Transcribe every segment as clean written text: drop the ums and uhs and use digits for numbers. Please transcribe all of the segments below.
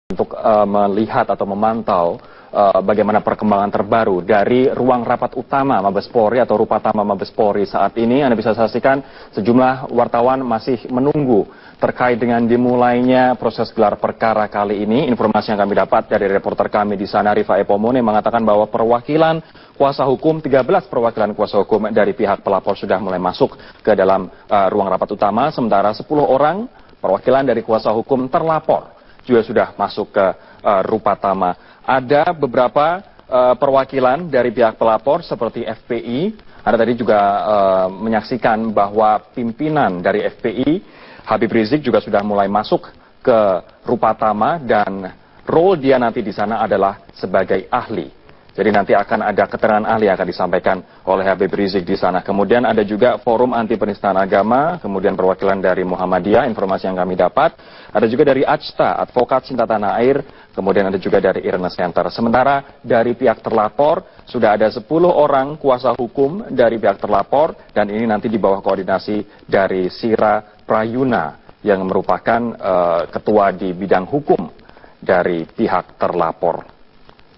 untuk melihat atau memantau bagaimana perkembangan terbaru dari ruang rapat utama Mabes Polri atau Rupatama Mabes Polri saat ini. Anda bisa saksikan sejumlah wartawan masih menunggu terkait dengan dimulainya proses gelar perkara kali ini. Informasi yang kami dapat dari reporter kami di sana, Rifa Epomone, mengatakan bahwa perwakilan kuasa hukum, 13 perwakilan kuasa hukum dari pihak pelapor sudah mulai masuk ke dalam ruang rapat utama, sementara 10 orang perwakilan dari kuasa hukum terlapor juga sudah masuk ke Rupatama. Ada beberapa perwakilan dari pihak pelapor seperti FPI. Anda tadi juga menyaksikan bahwa pimpinan dari FPI, Habib Rizik, juga sudah mulai masuk ke Rupatama dan role dia nanti di sana adalah sebagai ahli. Jadi nanti akan ada keterangan ahli yang akan disampaikan oleh Habib Rizik di sana. Kemudian ada juga Forum Anti Penistaan Agama, kemudian perwakilan dari Muhammadiyah, informasi yang kami dapat. Ada juga dari AJTA, Advokat Cinta Tanah Air, kemudian ada juga dari Irna Center. Sementara dari pihak terlapor, sudah ada 10 orang kuasa hukum dari pihak terlapor, dan ini nanti di bawah koordinasi dari Sira Prayuna, yang merupakan ketua di bidang hukum dari pihak terlapor.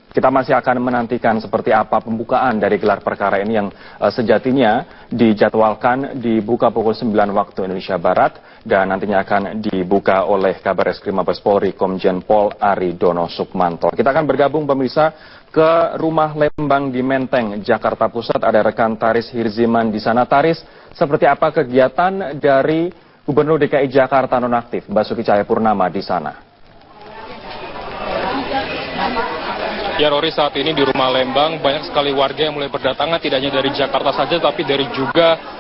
Kita masih akan menantikan seperti apa pembukaan dari gelar perkara ini yang sejatinya dijadwalkan dibuka pukul 9 waktu Indonesia Barat dan nantinya akan dibuka oleh Kabar Eskrim Mabes Polri Komjen Pol Aridono Sukmanto. Kita akan bergabung pemirsa ke rumah Lembang di Menteng, Jakarta Pusat. Ada rekan Taris Hirziman di sana. Taris, seperti apa kegiatan dari Gubernur DKI Jakarta nonaktif Basuki Cahayapurnama di sana? Ya Rory, saat ini di rumah Lembang banyak sekali warga yang mulai berdatangan, tidak hanya dari Jakarta saja tapi dari juga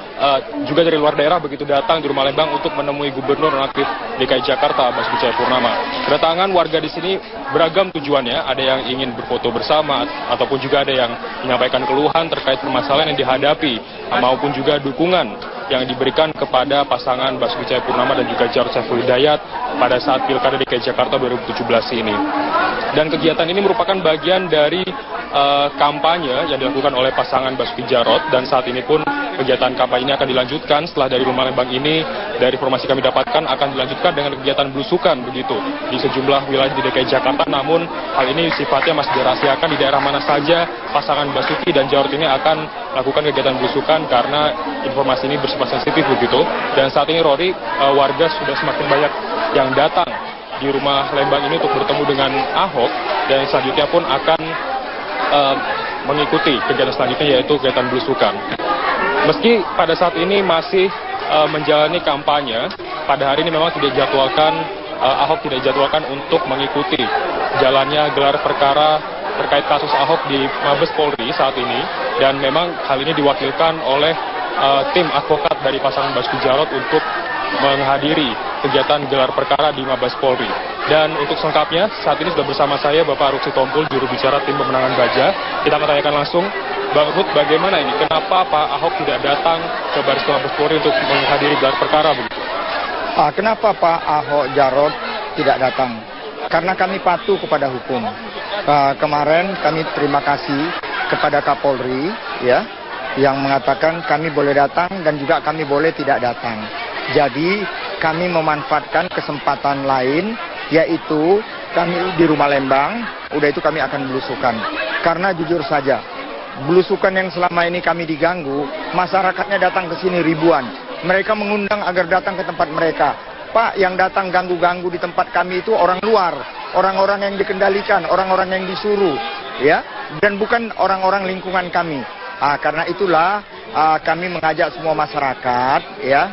dari luar daerah begitu datang di rumah Lembang untuk menemui Gubernur nonaktif DKI Jakarta Basuki Cahayapurnama. Kedatangan warga di sini beragam tujuannya, ada yang ingin berfoto bersama ataupun juga ada yang menyampaikan keluhan terkait permasalahan yang dihadapi maupun juga dukungan yang diberikan kepada pasangan Basuki Cahayapurnama dan juga Jarod Saiful Hidayat pada saat Pilkada DKI Jakarta 2017 ini. Dan kegiatan ini merupakan bagian dari kampanye yang dilakukan oleh pasangan Basuki Jarod, dan saat ini pun kegiatan kampanye ini akan dilanjutkan setelah dari rumah Lembang ini, dari informasi kami dapatkan akan dilanjutkan dengan kegiatan belusukan begitu di sejumlah wilayah di DKI Jakarta. Namun hal ini sifatnya masih dirahasiakan di daerah mana saja pasangan Basuki dan Jarod ini akan melakukan kegiatan belusukan karena informasi ini bersifat sensitif begitu. Dan saat ini Rory, warga sudah semakin banyak yang datang di rumah Lembang ini untuk bertemu dengan Ahok, dan selanjutnya pun akan mengikuti kegiatan selanjutnya yaitu kegiatan belusukan. Meski pada saat ini masih menjalani kampanye, pada hari ini memang tidak dijadwalkan, Ahok tidak dijadwalkan untuk mengikuti jalannya gelar perkara terkait kasus Ahok di Mabes Polri saat ini, dan memang hal ini diwakilkan oleh tim advokat dari pasangan Basuki Jarod untuk menghadiri kegiatan gelar perkara di Mabes Polri. Dan untuk selengkapnya, saat ini sudah bersama saya Bapak Ruksi Tompul, juru bicara tim pemenangan Baja. Kita akan tanyakan langsung, Bang Ruth, bagaimana ini? Kenapa Pak Ahok tidak datang ke Baris Krim Mabes Polri untuk menghadiri gelar perkara begitu? Kenapa Pak Ahok Jarod tidak datang? Karena kami patuh kepada hukum. Kemarin kami terima kasih kepada Kapolri, ya, yang mengatakan kami boleh datang dan juga kami boleh tidak datang. Jadi kami memanfaatkan kesempatan lain, yaitu kami di rumah Lembang, udah itu kami akan belusukan. Karena jujur saja, belusukan yang selama ini kami diganggu, masyarakatnya datang ke sini ribuan. Mereka mengundang agar datang ke tempat mereka. Pak, yang datang ganggu-ganggu di tempat kami itu orang luar, orang-orang yang dikendalikan, orang-orang yang disuruh, ya, dan bukan orang-orang lingkungan kami. Karena itulah kami mengajak semua masyarakat, ya,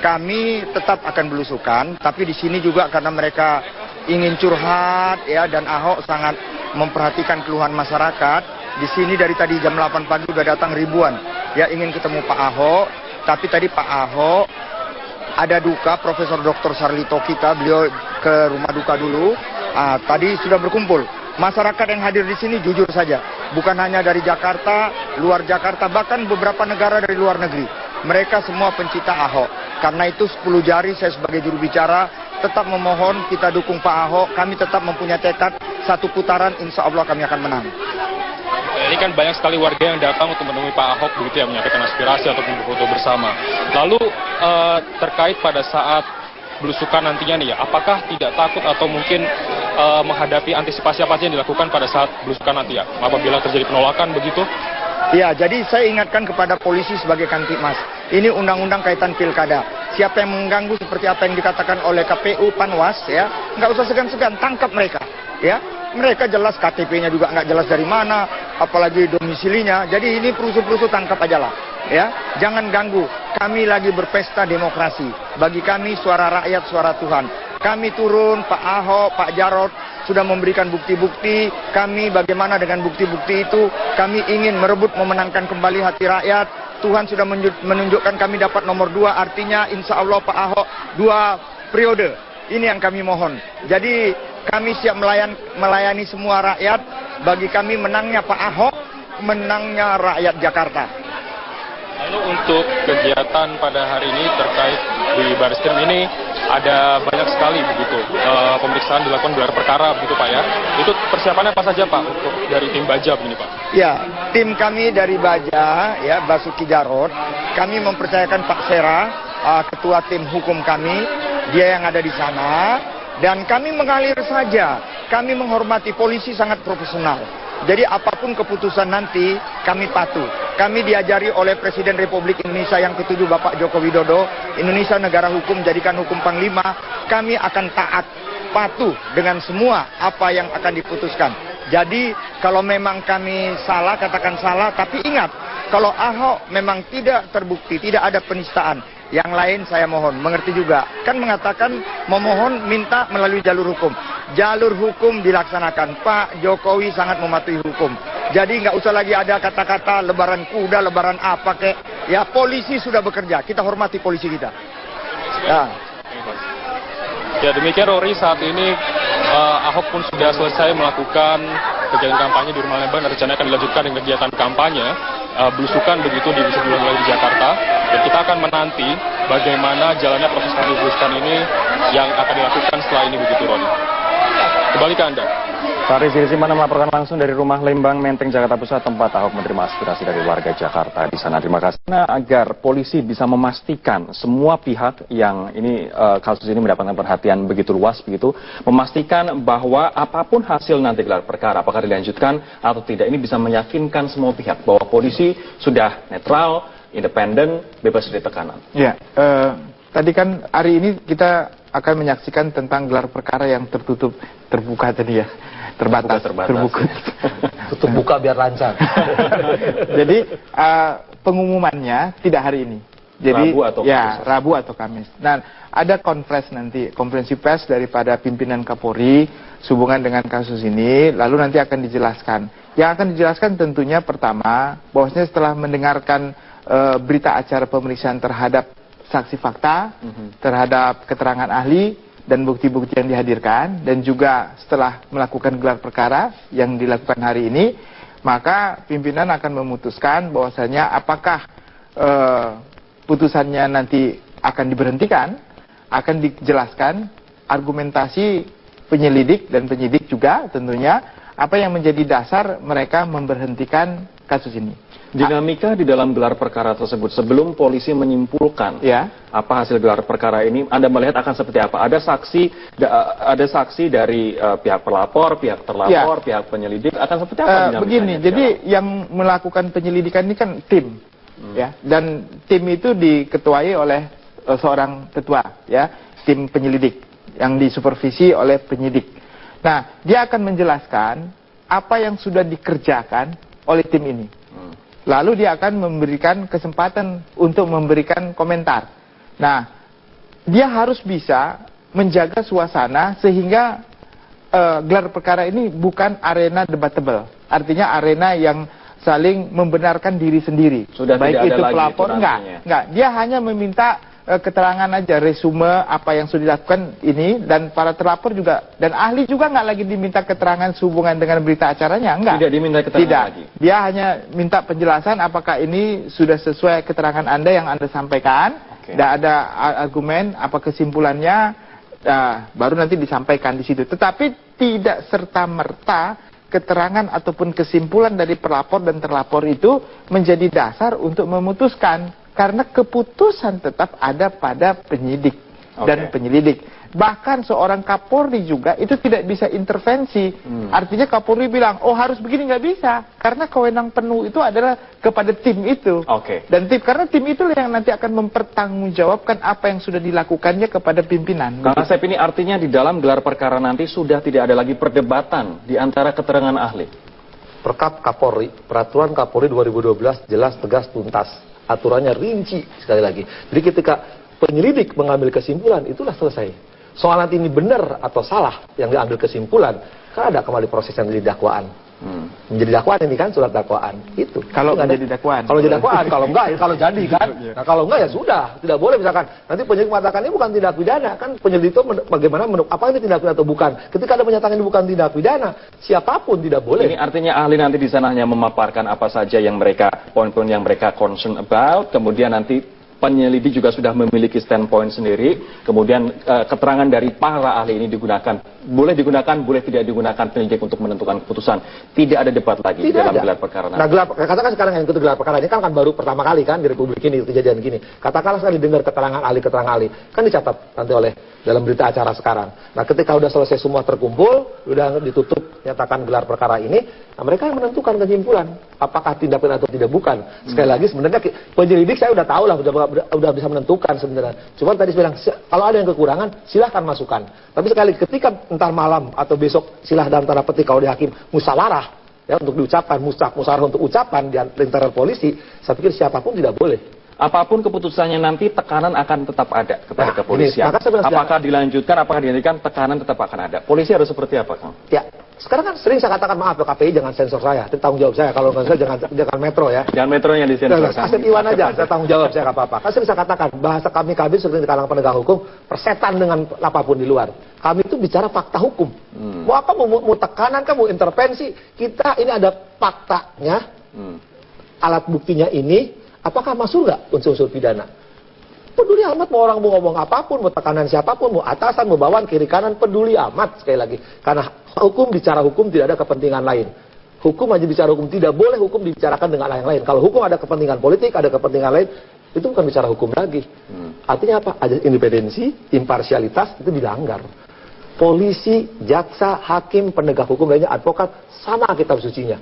kami tetap akan belusukan, tapi di sini juga karena mereka ingin curhat, ya, dan Ahok sangat memperhatikan keluhan masyarakat. Di sini dari tadi jam 8 pagi sudah datang ribuan, ya, ingin ketemu Pak Ahok. Tapi tadi Pak Ahok ada duka, Profesor Dr. Sarlito kita, beliau ke rumah duka dulu. Tadi sudah berkumpul. Masyarakat yang hadir di sini jujur saja, bukan hanya dari Jakarta, luar Jakarta, bahkan beberapa negara dari luar negeri. Mereka semua pencipta Ahok. Karena itu 10 jari saya sebagai juru bicara tetap memohon kita dukung Pak Ahok. Kami tetap mempunyai tekad satu putaran, insya Allah kami akan menang. Ini kan banyak sekali warga yang datang untuk menemui Pak Ahok begitu ya, menyampaikan aspirasi ataupun berfoto bersama. Lalu terkait pada saat belusukan nantinya nih ya, apakah tidak takut atau mungkin menghadapi antisipasi apa saja yang dilakukan pada saat belusukan nanti ya, apabila terjadi penolakan begitu? Ya, jadi saya ingatkan kepada polisi sebagai Kamtibmas. Ini undang-undang kaitan pilkada. Siapa yang mengganggu seperti apa yang dikatakan oleh KPU, Panwas, ya, nggak usah segan-segan, tangkap mereka. Ya, mereka jelas KTP-nya juga nggak jelas dari mana, apalagi domisilinya. Jadi ini perusuh-perusuh tangkap aja lah. Ya, jangan ganggu. Kami lagi berpesta demokrasi. Bagi kami suara rakyat, suara Tuhan. Kami turun, Pak Ahok, Pak Jarot sudah memberikan bukti-bukti. Kami bagaimana dengan bukti-bukti itu? Kami ingin merebut memenangkan kembali hati rakyat. Tuhan sudah menunjukkan kami dapat nomor 2, artinya insya Allah Pak Ahok 2 periode. Ini yang kami mohon. Jadi kami siap melayani semua rakyat. Bagi kami menangnya Pak Ahok, menangnya rakyat Jakarta. Lalu untuk kegiatan pada hari ini terkait di Barreskrim ini ada banyak sekali begitu pemeriksaan dilakukan gelar perkara begitu Pak ya. Itu persiapannya apa saja Pak untuk dari tim Baja begini Pak? Ya, tim kami dari Baja ya Basuki Jarot, kami mempercayakan Pak Sera, ketua tim hukum kami, dia yang ada di sana, dan kami mengalir saja. Kami menghormati polisi sangat profesional. Jadi apapun keputusan nanti kami patuh. Kami diajari oleh Presiden Republik Indonesia yang ke-7 Bapak Joko Widodo, Indonesia negara hukum, jadikan hukum panglima. Kami akan taat, patuh dengan semua apa yang akan diputuskan. Jadi kalau memang kami salah, katakan salah. Tapi ingat, kalau Ahok memang tidak terbukti, tidak ada penistaan, yang lain saya mohon, mengerti juga. Kan mengatakan memohon minta melalui jalur hukum. Jalur hukum dilaksanakan. Pak Jokowi sangat mematuhi hukum. Jadi nggak usah lagi ada kata-kata lebaran kuda, lebaran apa kek. Ya, polisi sudah bekerja. Kita hormati polisi kita. Ya. Ya demikian Rory, saat ini Ahok pun sudah selesai melakukan kegiatan kampanye di Rumah Lembang, dan rencananya akan dilanjutkan dengan kegiatan kampanye belusukan begitu di sejumlah wilayah di Jakarta. Dan kita akan menanti bagaimana jalannya proses kampanye belusukan ini yang akan dilakukan setelah ini begitu Rory. Kembali ke Anda. Pak Rizky Simana melaporkan langsung dari Rumah Lembang, Menteng, Jakarta Pusat, tempat Ahok menerima aspirasi dari warga Jakarta di sana. Terima kasih. Nah, agar polisi bisa memastikan semua pihak yang ini kasus ini mendapatkan perhatian begitu luas, begitu, memastikan bahwa apapun hasil nanti gelar perkara, apakah dilanjutkan atau tidak, ini bisa meyakinkan semua pihak bahwa polisi sudah netral, independen, bebas dari tekanan. Ya, tadi kan hari ini kita akan menyaksikan tentang gelar perkara yang tertutup, terbuka tadi ya. Terbatas. Terbuka. Tutup buka biar lancar. Jadi pengumumannya tidak hari ini. Jadi Rabu atau Kamis. Nah, ada konferensi pers daripada pimpinan Kapolri sehubungan dengan kasus ini, lalu nanti akan dijelaskan. Yang akan dijelaskan tentunya pertama, bahwasanya setelah mendengarkan berita acara pemeriksaan terhadap saksi fakta, terhadap keterangan ahli dan bukti-bukti yang dihadirkan, dan juga setelah melakukan gelar perkara yang dilakukan hari ini, maka pimpinan akan memutuskan bahwasanya apakah putusannya nanti akan diberhentikan, akan dijelaskan argumentasi penyelidik dan penyidik juga tentunya apa yang menjadi dasar mereka memberhentikan kasus ini. Dinamika di dalam gelar perkara tersebut sebelum polisi menyimpulkan apa hasil gelar perkara ini, Anda melihat akan seperti apa? Ada saksi dari pihak pelapor, pihak terlapor, pihak penyelidik, akan seperti apa? Begini, jadi yang melakukan penyelidikan ini kan tim, ya, dan tim itu diketuai oleh seorang ketua, ya, tim penyelidik yang disupervisi oleh penyidik. Nah, dia akan menjelaskan apa yang sudah dikerjakan oleh tim ini. Lalu dia akan memberikan kesempatan untuk memberikan komentar. Nah, dia harus bisa menjaga suasana sehingga gelar perkara ini bukan arena debatable. Artinya arena yang saling membenarkan diri sendiri. Sudah baik tidak itu ada pelapor, lagi enggak. Dia hanya meminta keterangan aja, resume apa yang sudah dilakukan ini, dan para terlapor juga, dan ahli juga nggak lagi diminta keterangan sehubungan dengan berita acaranya, enggak. Tidak diminta keterangan lagi. Dia hanya minta penjelasan apakah ini sudah sesuai keterangan Anda yang Anda sampaikan, tidak ada argumen, apa kesimpulannya, baru nanti disampaikan di situ. Tetapi tidak serta-merta keterangan ataupun kesimpulan dari pelapor dan terlapor itu menjadi dasar untuk memutuskan. Karena keputusan tetap ada pada penyidik dan penyelidik. Bahkan seorang Kapolri juga itu tidak bisa intervensi. Artinya Kapolri bilang, oh harus begini, nggak bisa. Karena kewenangan penuh itu adalah kepada tim itu. Oke. Dan karena tim itulah yang nanti akan mempertanggungjawabkan apa yang sudah dilakukannya kepada pimpinan. Kang Asep, ini artinya di dalam gelar perkara nanti sudah tidak ada lagi perdebatan di antara keterangan ahli. Perkap Kapolri, peraturan Kapolri 2012 jelas, tegas, tuntas. Aturannya rinci sekali lagi. Jadi ketika penyelidik mengambil kesimpulan, itulah selesai. Soal nanti ini benar atau salah yang diambil kesimpulan, kan ada kembali proses yang jadi dakwaan. Menjadi dakwaan ini kan surat dakwaan itu. Kalau menjadi dakwaan. Kalau jadi dakwaan, kalau enggak ya kalau jadi kan. Nah kalau enggak ya sudah, tidak boleh misalkan nanti penyelidik mengatakan ini bukan tindak pidana, kan penyelidik itu bagaimana apa ini tindak pidana atau bukan. Ketika ada menyatakan ini bukan tindak pidana, siapapun tidak boleh. Ini artinya ahli nanti di sana hanya memaparkan apa saja yang mereka poin-poin yang mereka concern about, kemudian nanti penyelidik juga sudah memiliki standpoint sendiri, kemudian keterangan dari para ahli ini boleh digunakan, boleh tidak digunakan penyidik untuk menentukan keputusan. Tidak ada debat lagi di dalam gelar perkara. Nah, katakan sekarang yang ikut gelar perkara ini kan baru pertama kali kan di Republik ini kejadian gini. Katakanlah sekali dengar keterangan ahli, kan dicatat nanti oleh dalam berita acara sekarang. Nah, ketika udah selesai semua terkumpul, udah ditutup nyatakan gelar perkara ini, nah mereka yang menentukan kesimpulan apakah tindak pidana atau tidak bukan. Sekali lagi sebenarnya penyelidik saya udah tahu lah, udah bisa menentukan sebenarnya. Cuma tadi saya bilang kalau ada yang kekurangan silahkan masukkan. Tapi sekali ketika entar malam atau besok silahkan antara petik kalau di hakim musyawarah ya untuk diucapkan musyawarah untuk ucapan di antara polisi, saya pikir siapapun tidak boleh. Apapun keputusannya nanti tekanan akan tetap ada kepada kepolisian. Apakah dilanjutkan, apakah dihentikan, tekanan tetap akan ada. Polisi harus seperti apa, Kang? Ya, sekarang kan sering saya katakan maaf KPI jangan sensor saya, itu tanggung jawab saya. Kalau nggak saya jangan Metro ya. Jangan Metro yang disensor. Asep Iwan aja, saya tanggung jawab saya nggak apa-apa. Kan sering saya katakan bahasa kami sering di kalangan penegak hukum persetan dengan apapun di luar. Kami itu bicara fakta hukum. Mau apa, mau tekanan, mau intervensi, kita ini ada faktanya, alat buktinya ini. Apakah masuk nggak unsur-unsur pidana? Peduli amat mau orang mau ngomong apapun, mau tekanan siapapun, mau atasan, mau bawaan, kiri kanan, peduli amat sekali lagi. Karena hukum bicara hukum tidak ada kepentingan lain. Hukum hanya bicara hukum, tidak boleh hukum dibicarakan dengan yang lain. Kalau hukum ada kepentingan politik, ada kepentingan lain, itu bukan bicara hukum lagi. Artinya apa? Ada independensi, imparsialitas itu dilanggar. Polisi, jaksa, hakim, penegak hukum lainnya, advokat, sama kitab sucinya.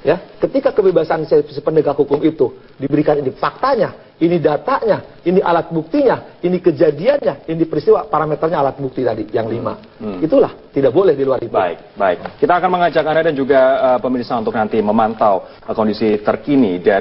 Ya, ketika kebebasan penegak hukum itu diberikan ini faktanya, ini datanya, ini alat buktinya, ini kejadiannya, ini peristiwa, parameternya alat bukti tadi yang 5. Itulah tidak boleh di luar itu. Baik. Kita akan mengajak Anda dan juga pemirsa untuk nanti memantau kondisi terkini dari